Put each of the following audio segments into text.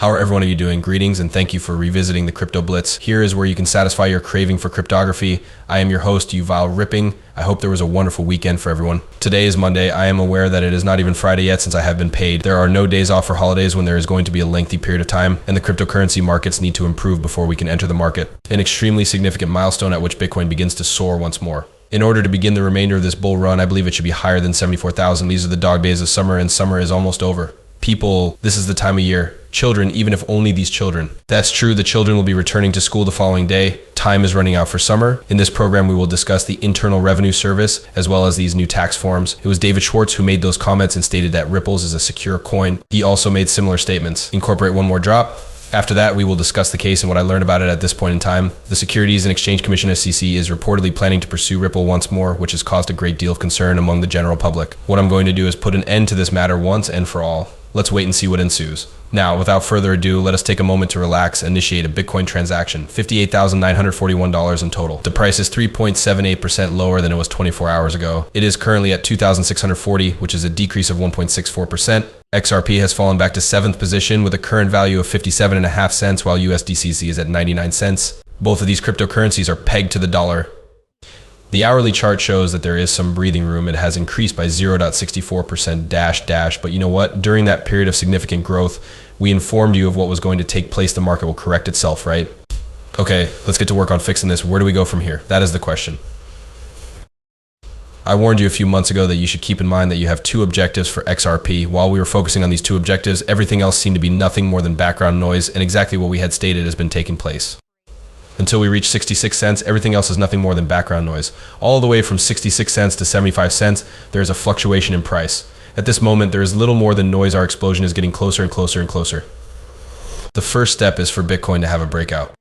How are everyone of you doing? Greetings and thank you for revisiting the Crypto Blitz. Here is where you can satisfy your craving for cryptography. I am your host, Yuval Ripping. I hope there was a wonderful weekend for everyone. Today is Monday. I am aware that it is not even Friday yet since I have been paid. There are no days off for holidays when there is going to be a lengthy period of time, and the cryptocurrency markets need to improve before we can enter the market. An extremely significant milestone at which Bitcoin begins to soar once more. In order to begin the remainder of this bull run, I believe it should be higher than 74,000. These are the dog days of summer, and summer is almost over. People, this is the time of year. Children, even if only these children. That's true, the children will be returning to school the following day. Time is running out for summer. In this program, we will discuss the Internal Revenue Service, as well as these new tax forms. It was David Schwartz who made those comments and stated that Ripples is a secure coin. He also made similar statements. Incorporate one more drop. After that, we will discuss the case and what I learned about it at this point in time. The Securities and Exchange Commission SEC is reportedly planning to pursue Ripple once more, which has caused a great deal of concern among the general public. What I'm going to do is put an end to this matter once and for all. Let's wait and see what ensues. Now, without further ado, let us take a moment to relax and initiate a Bitcoin transaction. $58,941 in total. The price is 3.78% lower than it was 24 hours ago. It is currently at $2,640, which is a decrease of 1.64%. XRP has fallen back to 7th position with a current value of 57.5 cents, while USDCC is at 99 cents. Both of these cryptocurrencies are pegged to the dollar. The hourly chart shows that there is some breathing room. It has increased by 0.64% but you know what? During that period of significant growth, we informed you of what was going to take place. The market will correct itself, right? Okay, let's get to work on fixing this. Where do we go from here? That is the question. I warned you a few months ago that you should keep in mind that you have two objectives for XRP. While we were focusing on these two objectives, everything else seemed to be nothing more than background noise, and exactly what we had stated has been taking place. Until we reach 66 cents, everything else is nothing more than background noise. All the way from 66 cents to 75 cents, there is a fluctuation in price. At this moment, there is little more than noise. Our explosion is getting closer and closer and closer. The first step is for Bitcoin to have a breakout.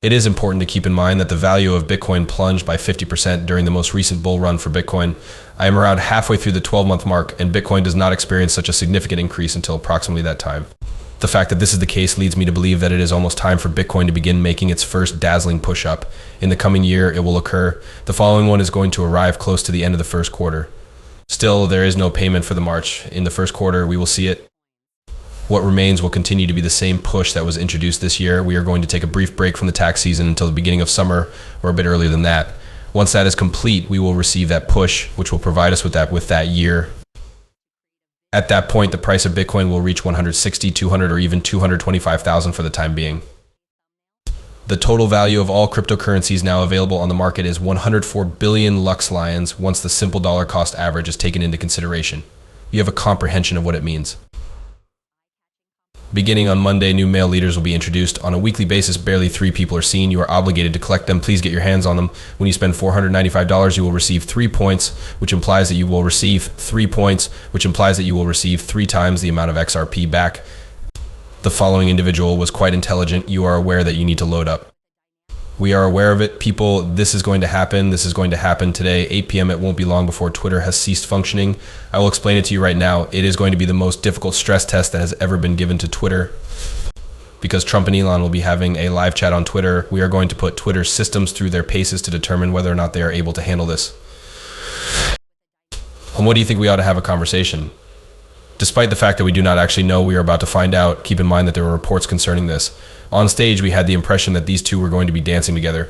It is important to keep in mind that the value of Bitcoin plunged by 50% during the most recent bull run for Bitcoin. I am around halfway through the 12-month mark, and Bitcoin does not experience such a significant increase until approximately that time. The fact that this is the case leads me to believe that it is almost time for Bitcoin to begin making its first dazzling push-up. In the coming year, it will occur. The following one is going to arrive close to the end of the first quarter. Still, there is no payment for the March. In the first quarter, we will see it. What remains will continue to be the same push that was introduced this year. We are going to take a brief break from the tax season until the beginning of summer, or a bit earlier than that. Once that is complete, we will receive that push, which will provide us with that year. At that point, the price of Bitcoin will reach 160, 200, or even 225,000 for the time being. The total value of all cryptocurrencies now available on the market is 104 billion Lux Lions once the simple dollar cost average is taken into consideration. You have a comprehension of what it means. Beginning on Monday, new male leaders will be introduced. On a weekly basis, barely 3 people are seen. You are obligated to collect them. Please get your hands on them. When you spend $495, you will receive 3 points, which implies that you will receive 3 points, which implies that you will receive 3 times the amount of XRP back. The following individual was quite intelligent. You are aware that you need to load up. We are aware of it. People, this is going to happen. This is going to happen today, 8 p.m. It won't be long before Twitter has ceased functioning. I will explain it to you right now. It is going to be the most difficult stress test that has ever been given to Twitter. Because Trump and Elon will be having a live chat on Twitter, we are going to put Twitter's systems through their paces to determine whether or not they are able to handle this. And what do you think we ought to have a conversation? Despite the fact that we do not actually know, we are about to find out. Keep in mind that there were reports concerning this. On stage, we had the impression that these two were going to be dancing together.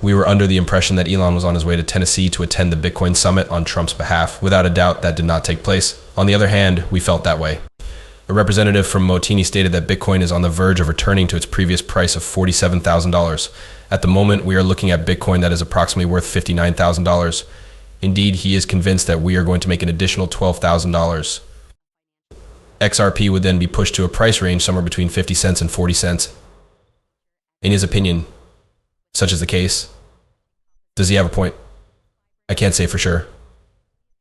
We were under the impression that Elon was on his way to Tennessee to attend the Bitcoin summit on Trump's behalf. Without a doubt, that did not take place. On the other hand, we felt that way. A representative from Motini stated that Bitcoin is on the verge of returning to its previous price of $47,000. At the moment, we are looking at Bitcoin that is approximately worth $59,000. Indeed, he is convinced that we are going to make an additional $12,000. XRP would then be pushed to a price range somewhere between 50 cents and 40 cents. In his opinion, such is the case. Does he have a point? I can't say for sure.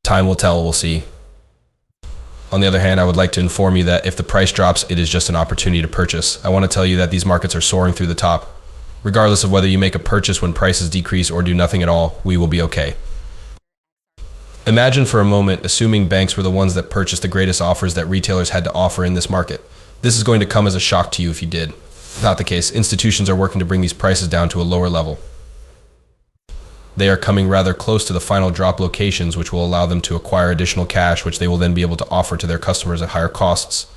Time will tell, we'll see. On the other hand, I would like to inform you that if the price drops, it is just an opportunity to purchase. I want to tell you that these markets are soaring through the top. Regardless of whether you make a purchase when prices decrease or do nothing at all, we will be okay. Imagine for a moment, assuming banks were the ones that purchased the greatest offers that retailers had to offer in this market. This is going to come as a shock to you if you did. Not the case. Institutions are working to bring these prices down to a lower level. They are coming rather close to the final drop locations, which will allow them to acquire additional cash, which they will then be able to offer to their customers at higher costs.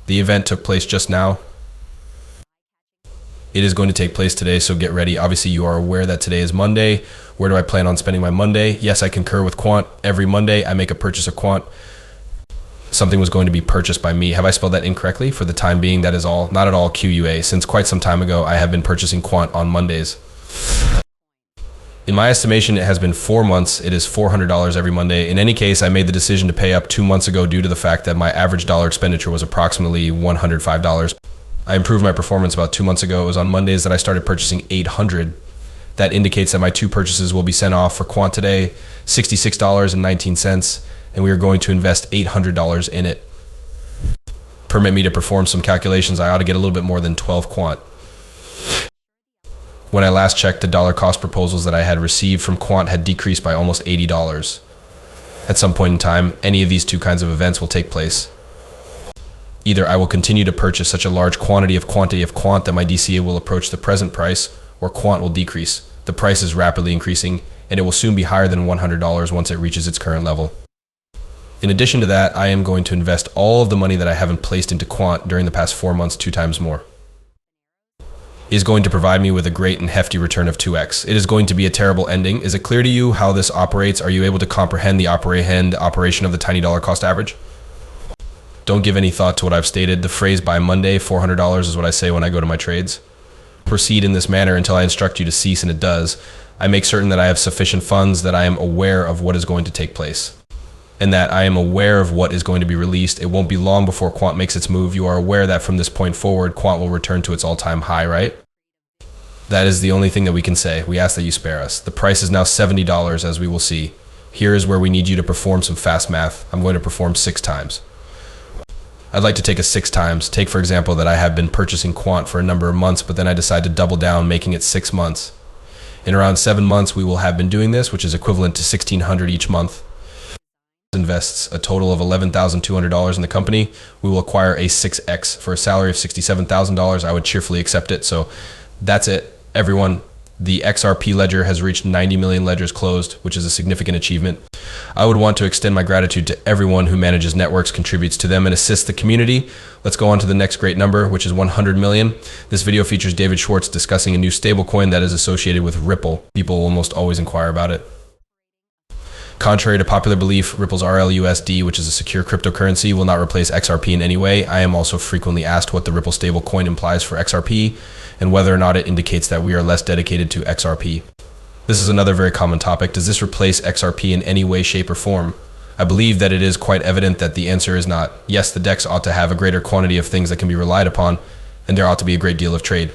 The event took place just now. It is going to take place today, so get ready. Obviously, you are aware that today is Monday. Where do I plan on spending my Monday? Yes, I concur with Quant. Every Monday, I make a purchase of Quant. Something was going to be purchased by me. Have I spelled that incorrectly? For the time being, that is all, not at all QUA. Since quite some time ago, I have been purchasing Quant on Mondays. In my estimation, it has been 4 months. It is $400 every Monday. In any case, I made the decision to pay up 2 months ago due to the fact that my average dollar expenditure was approximately $105. I improved my performance about 2 months ago. It was on Mondays that I started purchasing 800. That indicates that my 2 purchases will be sent off for Quant today, $66.19, and we are going to invest $800 in it. Permit me to perform some calculations. I ought to get a little bit more than 12 Quant. When I last checked, the dollar cost proposals that I had received from Quant had decreased by almost $80. At some point in time, any of these 2 kinds of events will take place. Either I will continue to purchase such a large quantity of Quant that my DCA will approach the present price, or Quant will decrease. The price is rapidly increasing, and it will soon be higher than $100 once it reaches its current level. In addition to that, I am going to invest all of the money that I haven't placed into Quant during the past 4 months 2 times more. It is going to provide me with a great and hefty return of 2x. It is going to be a terrible ending. Is it clear to you how this operates? Are you able to comprehend the operation of the tiny dollar cost average? Don't give any thought to what I've stated. The phrase "by Monday, $400" is what I say when I go to my trades. Proceed in this manner until I instruct you to cease, and it does. I make certain that I have sufficient funds, that I am aware of what is going to take place, and that I am aware of what is going to be released. It won't be long before Quant makes its move. You are aware that from this point forward, Quant will return to its all-time high, right? That is the only thing that we can say. We ask that you spare us. The price is now $70, as we will see. Here is where we need you to perform some fast math. I'm going to perform 6 times. I'd like to take a 6 times. Take, for example, that I have been purchasing Quant for a number of months, but then I decide to double down, making it 6 months. In around 7 months, we will have been doing this, which is equivalent to $1,600 each month. Invests a total of $11,200 in the company. We will acquire a 6x for a salary of $67,000. I would cheerfully accept it. So that's it, everyone. The XRP ledger has reached 90 million ledgers closed, which is a significant achievement. I would want to extend my gratitude to everyone who manages networks, contributes to them, and assists the community. Let's go on to the next great number, which is 100 million. This video features David Schwartz discussing a new stablecoin that is associated with Ripple. People almost always inquire about it. Contrary to popular belief, Ripple's RLUSD, which is a secure cryptocurrency, will not replace XRP in any way. I am also frequently asked what the Ripple stablecoin implies for XRP and whether or not it indicates that we are less dedicated to XRP. This is another very common topic. Does this replace XRP in any way, shape, or form? I believe that it is quite evident that the answer is not. Yes, the DEX ought to have a greater quantity of things that can be relied upon, and there ought to be a great deal of trade.